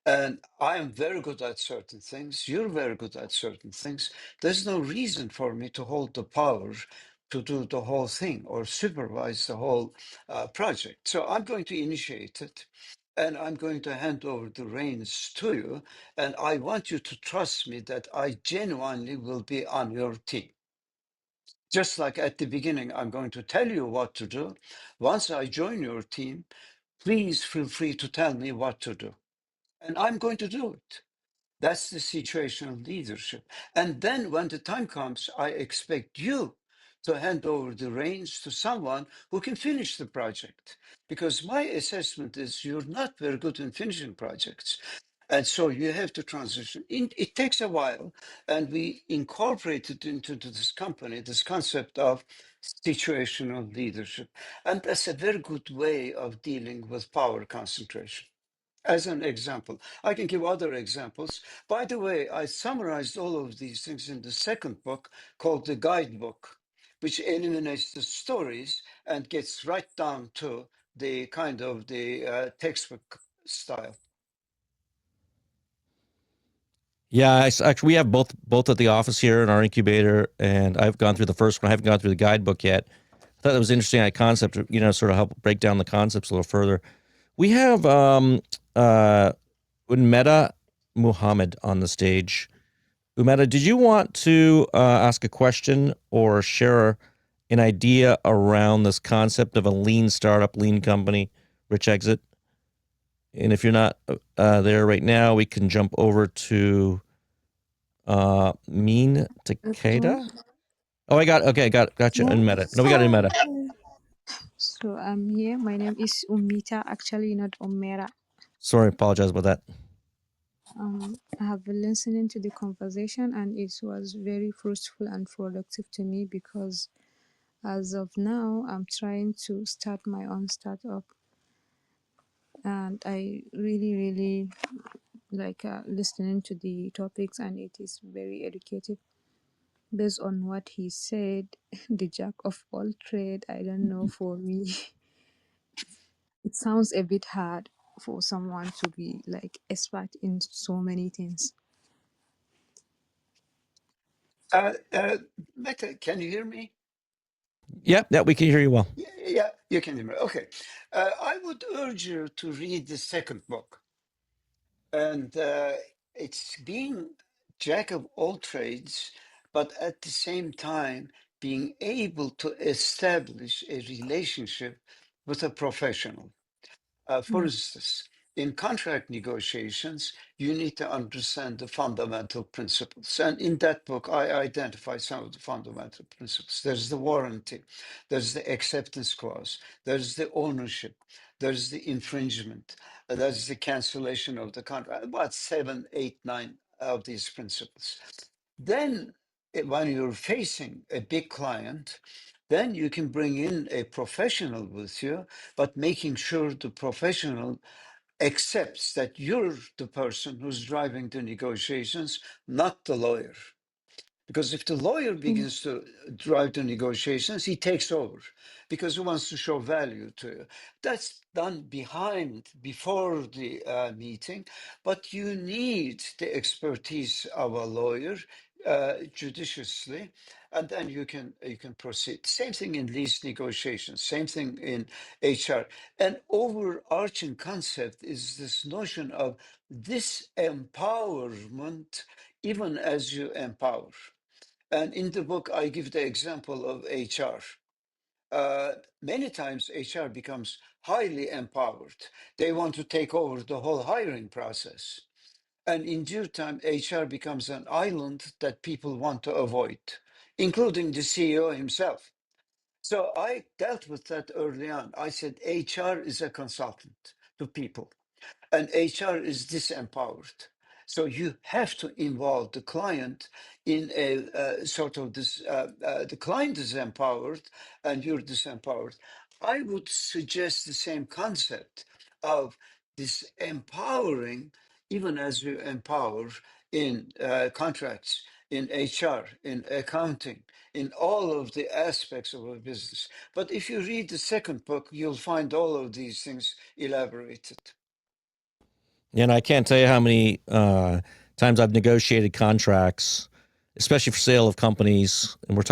And I am very good at certain things. You're very good at certain things. There's no reason for me to hold the power to do the whole thing or supervise the whole project. So I'm going to initiate it and I'm going to hand over the reins to you. And I want you to trust me that I genuinely will be on your team. Just like at the beginning, I'm going to tell you what to do. Once I join your team, please feel free to tell me what to do. And I'm going to do it. That's the situational leadership. And then when the time comes, I expect you to hand over the reins to someone who can finish the project. Because my assessment is you're not very good in finishing projects. And so you have to transition. It takes a while. And we incorporated into this company this concept of situational leadership. And that's a very good way of dealing with power concentration. As an example, I can give other examples. By the way, I summarized all of these things in the second book called The Guidebook, which eliminates the stories and gets right down to the kind of the textbook style. Yeah, actually, we have both at the office here in our incubator, and I've gone through the first one. I haven't gone through the guidebook yet. I thought that was interesting. That concept, sort of help break down the concepts a little further. We have Unmeta Muhammad on the stage. Umeta, did you want to ask a question or share an idea around this concept of a lean startup, lean company, rich exit? And if you're not there right now, we can jump over to Mean Okay. Takeda. Oh, got you. Yeah. Unmeta. No, we got Unmeta. So I'm here. My name is Umita, actually not Omera. Sorry, apologize about that. I have been listening to the conversation and it was very fruitful and productive to me because as of now I'm trying to start my own startup and I really like listening to the topics and it is very educative. Based on what he said, the jack of all trade, I don't know, for me it sounds a bit hard for someone to be like expert in so many things. Meta, can you hear me? Yeah, we can hear you well. Yeah, you can hear me. Okay. I would urge you to read the second book. And it's being jack of all trades, but at the same time, being able to establish a relationship with a professional. For Mm. instance, in contract negotiations, you need to understand the fundamental principles. And in that book, I identify some of the fundamental principles. There's the warranty, there's the acceptance clause, there's the ownership, there's the infringement, there's the cancellation of the contract, about 7, 8, 9 of these principles. Then, when you're facing a big client, then you can bring in a professional with you, but making sure the professional accepts that you're the person who's driving the negotiations, not the lawyer. Because if the lawyer Mm. begins to drive the negotiations, he takes over because he wants to show value to you. That's done before the meeting, but you need the expertise of a lawyer judiciously, and then you can proceed. Same thing in lease negotiations, same thing in HR. An overarching concept is this notion of disempowerment, even as you empower. And in the book, I give the example of HR. Many times, HR becomes highly empowered. They want to take over the whole hiring process. And in due time, HR becomes an island that people want to avoid, including the CEO himself. So I dealt with that early on. I said HR is a consultant to people and HR is disempowered. So you have to involve the client in a sort of this. The client is empowered, and you're disempowered. I would suggest the same concept of this empowering, even as you empower in contracts, in HR, in accounting, in all of the aspects of a business. But if you read the second book, you'll find all of these things elaborated. And I can't tell you how many times I've negotiated contracts, especially for sale of companies. And we're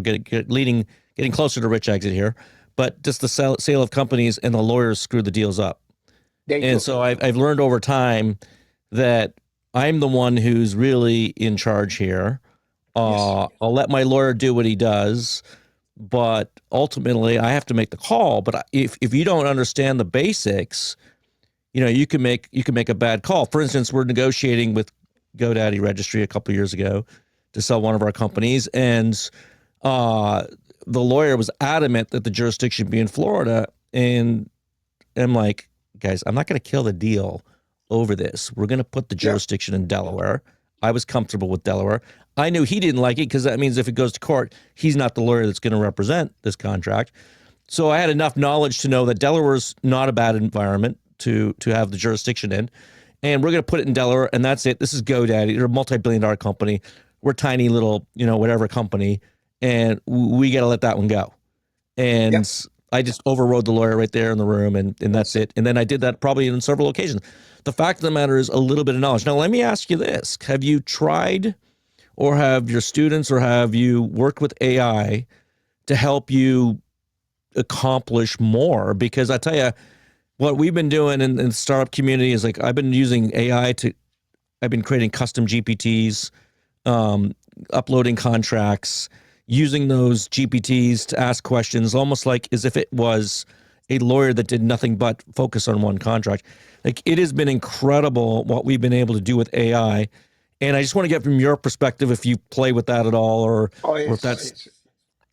getting closer to rich exit here, but just the sale of companies, and the lawyers screw the deals up. They And do. so I've learned over time that I'm the one who's really in charge here. Yes. I'll let my lawyer do what he does, but ultimately I have to make the call. But if you don't understand the basics, you can make a bad call. For instance, we're negotiating with GoDaddy Registry a couple of years ago to sell one of our companies, and the lawyer was adamant that the jurisdiction be in Florida, and I'm like, guys, I'm not going to kill the deal over this. We're going to put the Yeah. jurisdiction in Delaware. I was comfortable with Delaware. I knew he didn't like it because that means if it goes to court, he's not the lawyer that's going to represent this contract. So I had enough knowledge to know that Delaware's not a bad environment to have the jurisdiction in. And we're going to put it in Delaware, and that's it. This is GoDaddy. They're a multi-billion-dollar company. We're a tiny little, whatever company, and we got to let that one go. And Yep. I just overrode the lawyer right there in the room, and that's it. And then I did that probably in several occasions. The fact of the matter is a little bit of knowledge. Now, let me ask you this. Have you tried, or have your students, or have you worked with AI to help you accomplish more? Because I tell you, what we've been doing in the startup community is like I've been using AI I've been creating custom GPTs, uploading contracts, using those GPTs to ask questions, almost like as if it was a lawyer that did nothing but focus on one contract. Like it has been incredible what we've been able to do with AI. And I just want to get from your perspective if you play with that at all, or Oh, if yes, that's yes.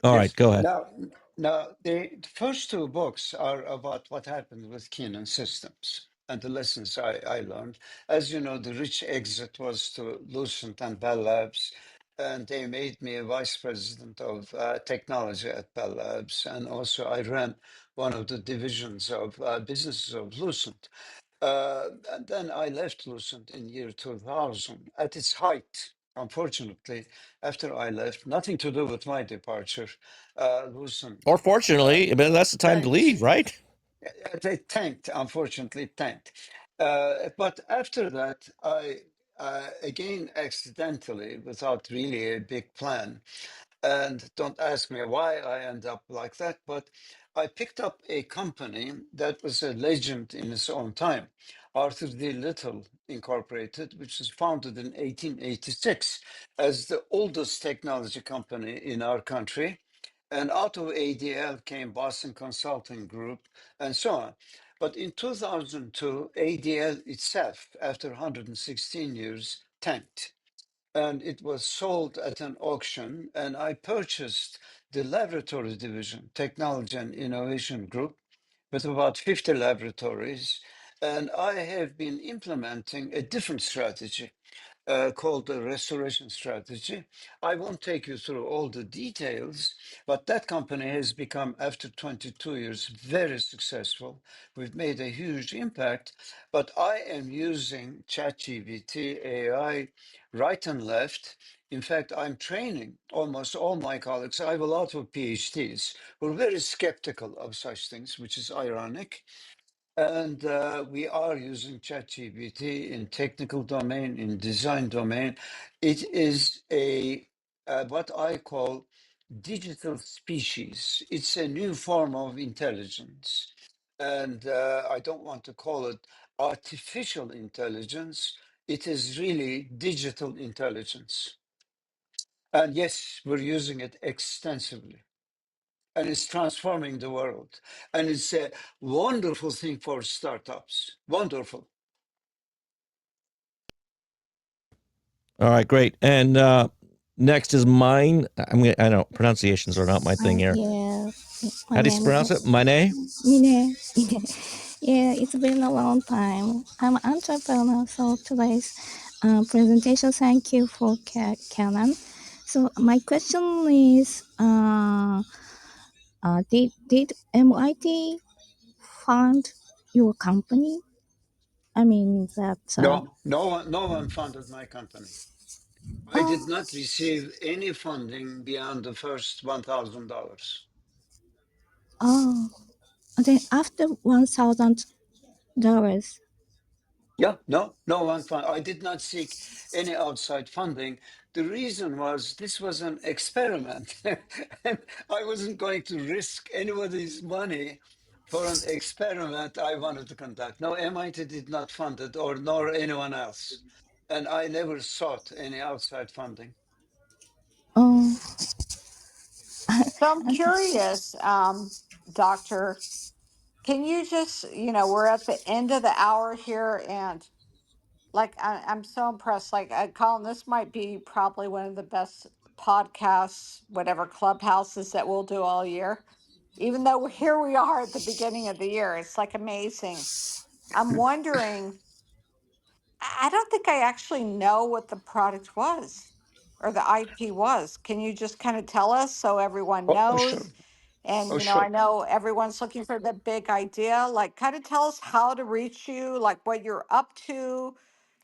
all Yes. right. Go ahead. Now, the first two books are about what happened with Kenan Systems and the lessons I learned. As you know, the rich exit was to Lucent and Bell Labs, and they made me a vice president of technology at Bell Labs, and also I ran one of the divisions of businesses of Lucent. And then I left Lucent in year 2000 at its height. Unfortunately, after I left, nothing to do with my departure, Or Lucent fortunately, but that's the time to tanked. leave, right? They tanked, unfortunately, tanked. But after that, I again accidentally, without really a big plan, and don't ask me why I end up like that, but I picked up a company that was a legend in its own time, Arthur D. Little Incorporated, which was founded in 1886 as the oldest technology company in our country. And out of ADL came Boston Consulting Group and so on. But in 2002, ADL itself, after 116 years, tanked, and it was sold at an auction, and I purchased the laboratory division, Technology and Innovation Group, with about 50 laboratories, and I have been implementing a different strategy called the restoration strategy. I won't take you through all the details, but that company has become, after 22 years, very successful. We've made a huge impact, but I am using ChatGPT, AI, right and left. In fact, I'm training almost all my colleagues. I have a lot of PhDs who are very skeptical of such things, which is ironic. And we are using ChatGPT in technical domain, in design domain. It is a what I call digital species. It's a new form of intelligence. And I don't want to call it artificial intelligence. It is really digital intelligence. And yes, we're using it extensively, and it's transforming the world. And it's a wonderful thing for startups. Wonderful. All right, great. And next is mine. I know pronunciations are not my thing here. Yeah, my How do you name pronounce it? is Mine? Mine. Yeah, it's been a long time. I'm an entrepreneur, so today's presentation, thank you for Canon. So my question is, did MIT fund your company? I mean that. No, no one funded my company. I Oh, did not receive any funding beyond the first $1,000. oh. Then after $1,000. Yeah, no one fund. I did not seek any outside funding. The reason was this was an experiment, and I wasn't going to risk anybody's money for an experiment I wanted to conduct. No, MIT did not fund it, or nor anyone else, and I never sought any outside funding. Oh, So I'm curious, Doctor, can you just, we're at the end of the hour here, and like I'm so impressed. Like Colin, this might be probably one of the best podcasts, whatever clubhouses that we'll do all year. Even though here we are at the beginning of the year, it's like amazing. I'm wondering, I don't think I actually know what the product was or the IP was. Can you just kind of tell us so everyone Oh, sure. knows? And, Oh, you know, I sure. know everyone's looking for the big idea. Like, kind of tell us how to reach you, like what you're up to.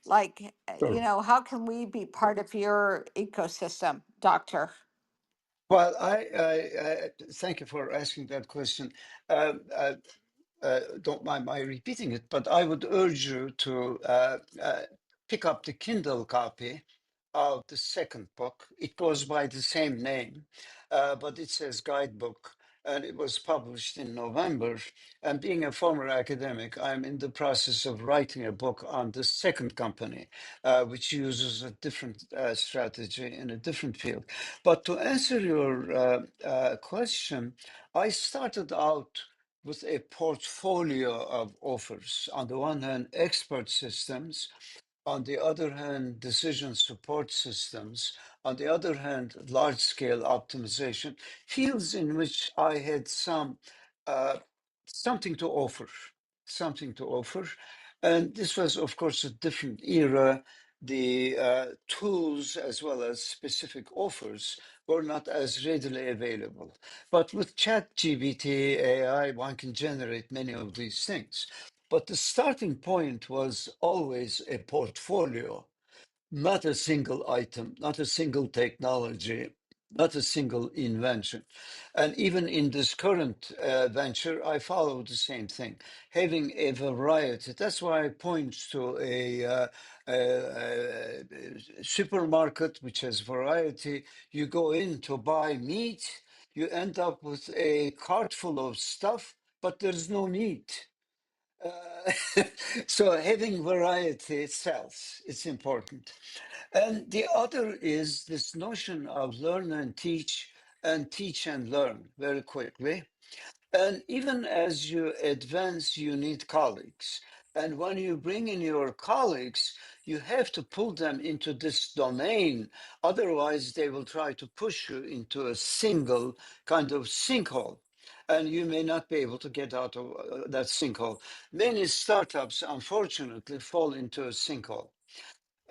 Like, you Sure. know, how can we be part of your ecosystem, Doctor? Well, I thank you for asking that question. Um, uh, don't mind my repeating it, but I would urge you to pick up the Kindle copy of the second book. It goes by the same name, but it says guidebook, and it was published in November. And being a former academic, I'm in the process of writing a book on the second company, which uses a different strategy in a different field. But to answer your question, I started out with a portfolio of offers. On the one hand, expert systems. On the other hand, decision support systems. On the other hand, large scale optimization, fields in which I had uh, something to offer, something to offer. And this was, of course, a different era. The tools as well as specific offers were not as readily available. But with ChatGPT, AI, one can generate many of these things. But the starting point was always a portfolio, not a single item, not a single technology, not a single invention. And even in this current venture, I follow the same thing, having a variety. That's why I point to a supermarket which has variety. You go in to buy meat, you end up with a cart full of stuff, but there's no meat. So having variety sells, it's important. And the other is this notion of learn and teach and learn very quickly. And even as you advance, you need colleagues. And when you bring in your colleagues, you have to pull them into this domain. Otherwise, they will try to push you into a single kind of sinkhole. And you may not be able to get out of that sinkhole. Many startups, unfortunately, fall into a sinkhole.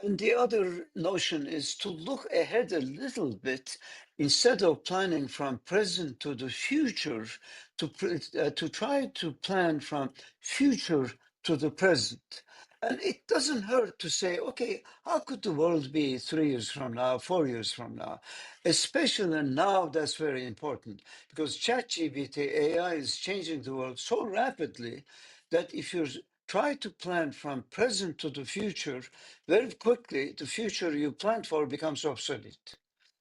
And the other notion is to look ahead a little bit instead of planning from present to the future, to try to plan from future to the present. And it doesn't hurt to say, okay, how could the world be 3 years from now, 4 years from now? Especially now, that's very important because ChatGPT AI is changing the world so rapidly that if you try to plan from present to the future, very quickly, the future you planned for becomes obsolete.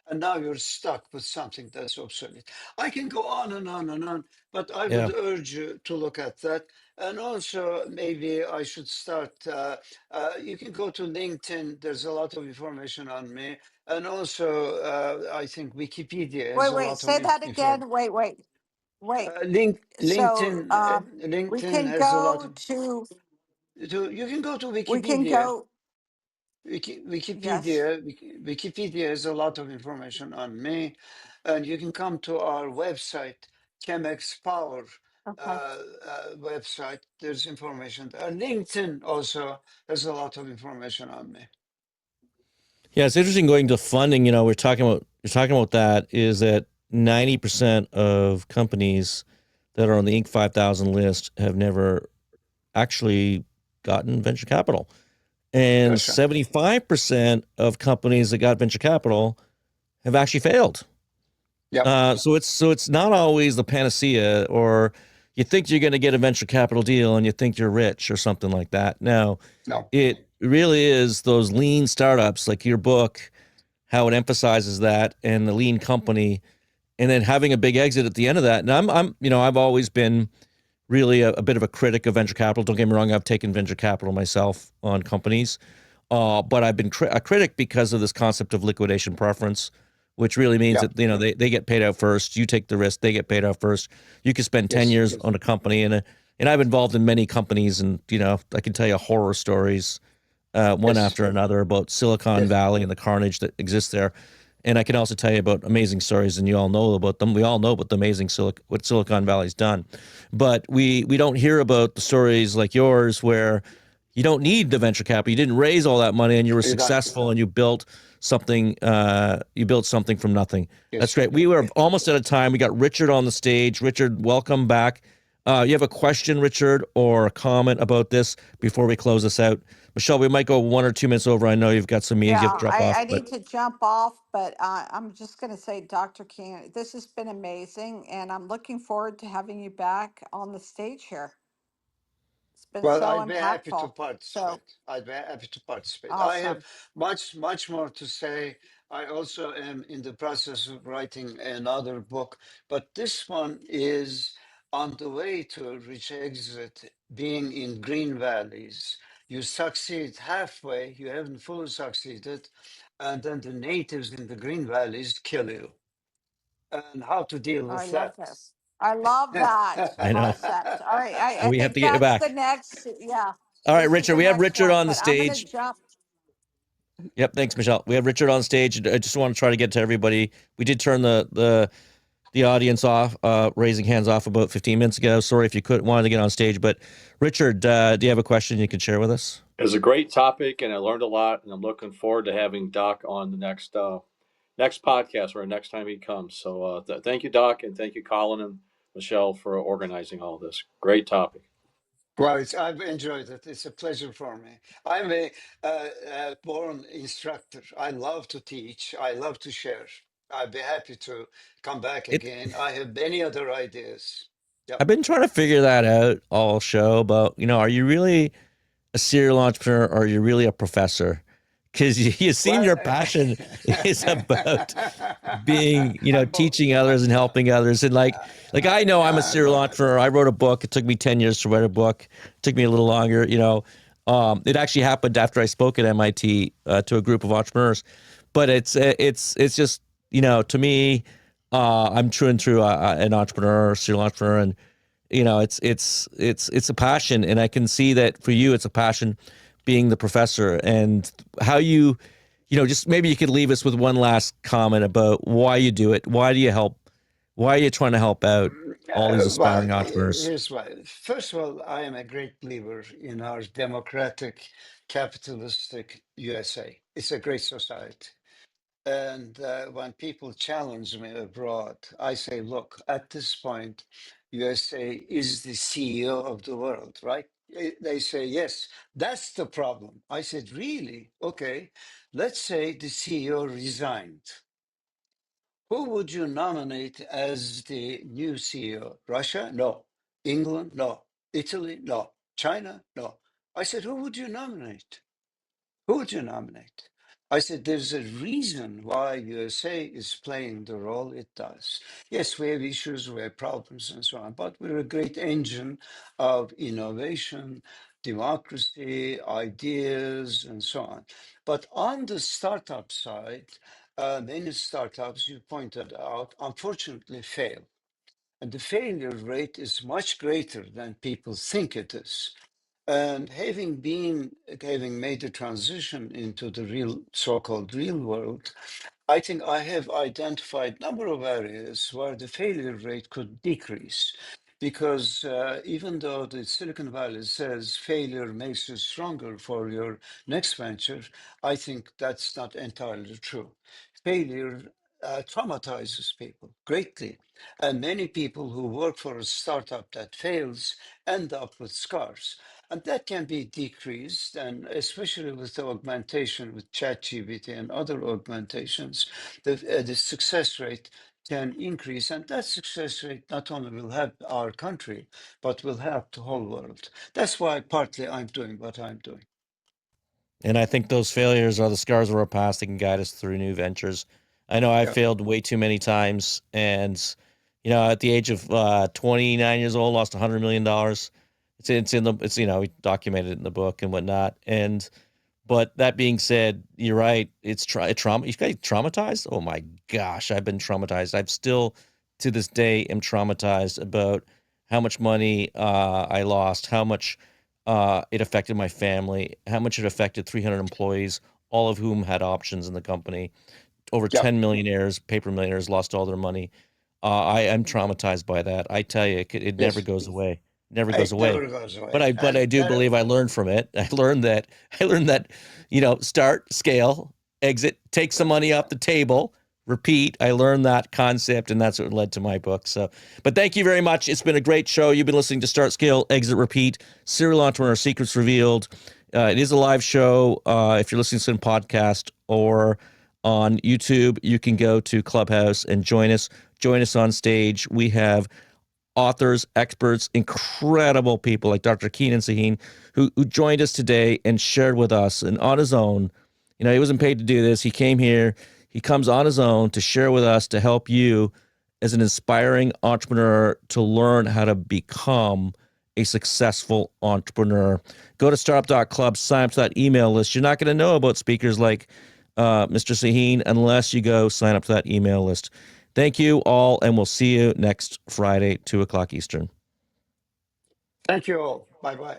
And now you're stuck with something that's obsolete. I can go on and on and on, but I Yeah. would urge you to look at that. And also, maybe I should start. You can go to LinkedIn, there's a lot of information on me. And also, I think Wikipedia has a Wait, lot of say that information. again. Wait. So LinkedIn, we LinkedIn can has a lot go of. to, You can go to we can Wikipedia. go, yes. Wikipedia has a lot of information on me, and you can come to our website, Chemex Power Okay. website. There's information there. LinkedIn also has a lot of information on me. Yeah, it's interesting going to funding. You know, you're talking about that is that 90% of companies that are on the Inc. 5000 list have never actually gotten venture capital. And Gotcha. 75% of companies that got venture capital have actually failed. Yep. So it's not always the panacea, or you think you're going to get a venture capital deal and you think you're rich or something like that. No, No. it really is those lean startups, like your book, how it emphasizes that, and the lean company, and then having a big exit at the end of that. And I've always been really a bit of a critic of venture capital. Don't get me wrong, I've taken venture capital myself on companies, but I've been a critic because of this concept of liquidation preference, which really means Yep. that they get paid out first. You take the risk, they get paid out first. You could spend 10 Yes. years on a company, and I've involved in many companies, and I can tell you horror stories, one Yes. after another, about Silicon Yes. Valley and the carnage that exists there. And I can also tell you about amazing stories, and you all know about them. We all know about the amazing what Silicon Valley's done, but we don't hear about the stories like yours where you don't need the venture capital. You didn't raise all that money, and you were Exactly. successful, and you built something. You built something from nothing. Yes. That's great. We were almost out of time. We got Richard on the stage. Richard, welcome back. You have a question, Richard, or a comment about this before we close this out? Michelle, we might go 1 or 2 minutes over. I know you've got some meetings you have Yeah, to drop off, I but need to jump off, but I'm just going to say, Dr. King, this has been amazing, and I'm looking forward to having you back on the stage here. It's been Well, so I'd be happy to impactful. So participate. I'd be happy to participate. I have awesome. much more to say. I also am in the process of writing another book, but this one is on the way to reach exit, being in green valleys. You succeed halfway, you haven't fully succeeded, and then the natives in the green valleys kill you. And how to deal I with love that. this. I love that I know. concept. All right. I We have think to get you that's back. the next, yeah, All right, this is Richard, the we have next Richard one, on the but I'm going to stage. jump. Yep, thanks, Michelle. We have Richard on stage. I just want to try to get to everybody. We did turn the audience off, raising hands off about 15 minutes ago. Sorry if you wanted to get on stage, but Richard, do you have a question you can share with us? It was a great topic, and I learned a lot. And I'm looking forward to having Doc on the next podcast or next time he comes. So thank you, Doc, and thank you, Colin and Michelle, for organizing all this. Great topic. Well, I've enjoyed it. It's a pleasure for me. I'm a born instructor. I love to teach. I love to share. I'd be happy to come back It. again. I have many other ideas. Yep. I've been trying to figure that out all show about, are you really a serial entrepreneur or are you really a professor? Because you seem Well, your passion is about being, teaching others and helping others. And like I know I'm a serial entrepreneur. I wrote a book. It took me 10 years to write a book. It took me a little longer, It actually happened after I spoke at MIT to a group of entrepreneurs. But it's just, to me, I'm true and true an entrepreneur, serial entrepreneur, and it's a passion, and I can see that for you, it's a passion being the professor, and how just maybe you could leave us with one last comment about why you do it. Why are you trying to help out all these well, aspiring entrepreneurs? here's why. First of all, I am a great believer in our democratic, capitalistic USA. It's a great society. And when people challenge me abroad, I say, look, at this point, USA is the CEO of the world, right? They say, yes, that's the problem. I said, really? Okay, let's say the CEO resigned. Who would you nominate as the new CEO? Russia? No. England? No. Italy? No. China? No. I said, who would you nominate? Who would you nominate? I said, there's a reason why USA is playing the role it does. Yes, we have issues, we have problems and so on, but we're a great engine of innovation, democracy, ideas, and so on. But on the startup side, many startups, you pointed out, unfortunately fail. And the failure rate is much greater than people think it is. And having made the transition into the real, so-called real world, I think I have identified a number of areas where the failure rate could decrease. Because even though the Silicon Valley says failure makes you stronger for your next venture, I think that's not entirely true. Failure traumatizes people greatly. And many people who work for a startup that fails end up with scars. And that can be decreased, and especially with the augmentation with ChatGPT and other augmentations, the success rate can increase. And that success rate not only will help our country, but will help the whole world. That's why partly I'm doing what I'm doing. And I think those failures are the scars of our past that can guide us through new ventures. I know I Yeah. failed way too many times, and at the age of 29 years old, lost $100 million. We documented it in the book and whatnot. But that being said, you're right. It's trauma. You guys traumatized? Oh my gosh, I've been traumatized. I'm still to this day am traumatized about how much money I lost, how much it affected my family, how much it affected 300 employees, all of whom had options in the company. Over Yeah. 10 millionaires, paper millionaires, lost all their money. I am traumatized by that. I tell you, it never Yes. goes away. never It goes away. never goes away. But I do believe I learned from it. I learned that start, scale, exit, take some money off the table, repeat. I learned that concept, and that's what led to my book. So, but thank you very much. It's been a great show. You've been listening to Start, Scale, Exit, Repeat, Serial Entrepreneur Secrets Revealed. It is a live show. If you're listening to some podcast or on YouTube, you can go to Clubhouse and join us. Join us on stage. We have authors, experts, incredible people like Dr. Kenan Sahin, who joined us today and shared with us, and on his own. He wasn't paid to do this. He came here. He comes on his own to share with us, to help you as an inspiring entrepreneur to learn how to become a successful entrepreneur. Go to startup.club, sign up to that email list. You're not going to know about speakers like Mr. Sahin unless you go sign up to that email list. Thank you all, and we'll see you next Friday, 2 o'clock Eastern. Thank you all. Bye-bye.